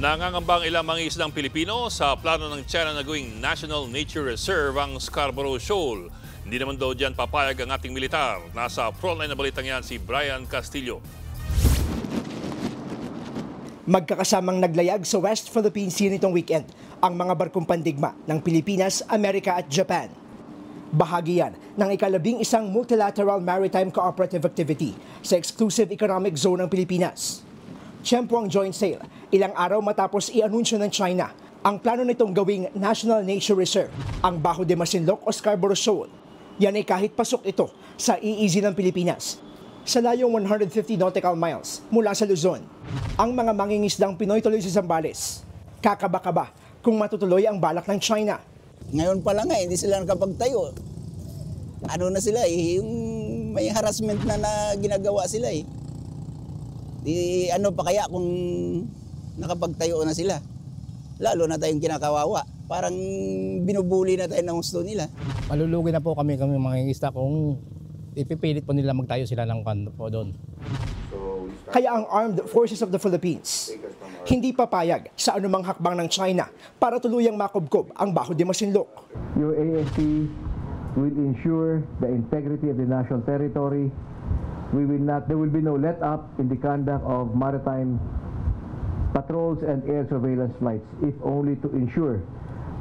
Nangangambang ilang mangingisdang Pilipino sa plano ng China na gawing National Nature Reserve ang Scarborough Shoal. Hindi naman daw dyan papayag ang ating militar. Nasa frontline na balitang yan si Brian Castillo. Magkakasamang naglayag sa West Philippine Sea nitong weekend ang mga barkong pandigma ng Pilipinas, Amerika at Japan. Bahagi yan ng ika-11 multilateral maritime cooperative activity sa exclusive economic zone ng Pilipinas. Tiyempo ang joint sale, ilang araw matapos i-anunsyo ng China ang plano nitong gawing National Nature Reserve, ang Bajo de Masinloc o Scarborough Shoal. Yan ay kahit pasok ito sa EEZ ng Pilipinas, sa layong 150 nautical miles mula sa Luzon. Ang mga mangingisdang Pinoy tuloy sa Zambales. Kakaba-kaba kung matutuloy ang balak ng China. Ngayon pa lang hindi sila nakapagtayo. Ano na sila yung may harassment na ginagawa sila ano pa kaya kung nakapagtayo na sila? Lalo na tayong kinakawawa. Parang binubuli na tayo ng gusto nila. Malulugi na po kami mga isda kung ipipilit po nila magtayo sila ng kanto po doon. Kaya ang Armed Forces of the Philippines hindi papayag sa anumang hakbang ng China para tuluyang makubkob ang Bajo de Masinloc. Your AFP will ensure the integrity of the national territory. There will be no let up in the conduct of maritime patrols and air surveillance flights, if only to ensure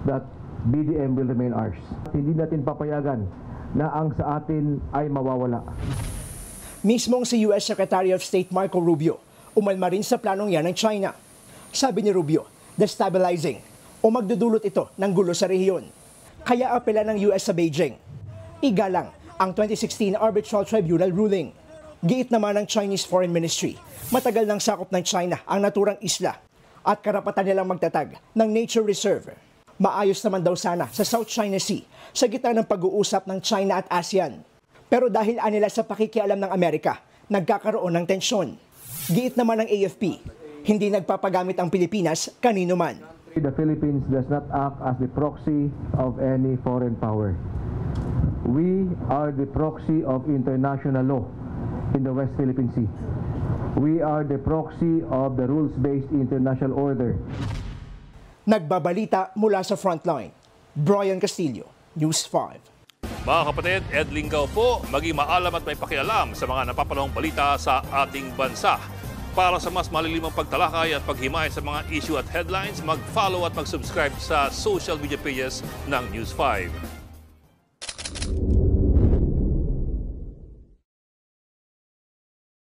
that BDM will remain ours. Hindi natin papayagan na ang sa atin ay mawawala. Mismong si US Secretary of State Marco Rubio, umalma rin sa planong yan ng China. Sabi ni Rubio, destabilizing o magdudulot ito ng gulo sa rehiyon. Kaya apela ng US sa Beijing. Igalang ang 2016 Arbitral Tribunal ruling. Giit naman ng Chinese Foreign Ministry, matagal nang sakop ng China ang naturang isla at karapatan nilang magtatag ng nature reserve. Maayos naman daw sana sa South China Sea sa gitna ng pag-uusap ng China at ASEAN. Pero dahil anila sa pakikialam ng Amerika, nagkakaroon ng tensyon. Giit naman ng AFP, hindi nagpapagamit ang Pilipinas kanino man. The Philippines does not act as the proxy of any foreign power. We are the proxy of international law in the West Philippine Sea. We are the proxy of the rules-based international order. Nagbabalita mula sa frontline. Brian Castillo, News 5. Mga kapatid, Ed Lingaw po, maging maalam at may pakialam sa mga napapanahong balita sa ating bansa. Para sa mas malilimang pagtalakay at paghimay sa mga issue at headlines, mag-follow at mag-subscribe sa social media pages ng News 5.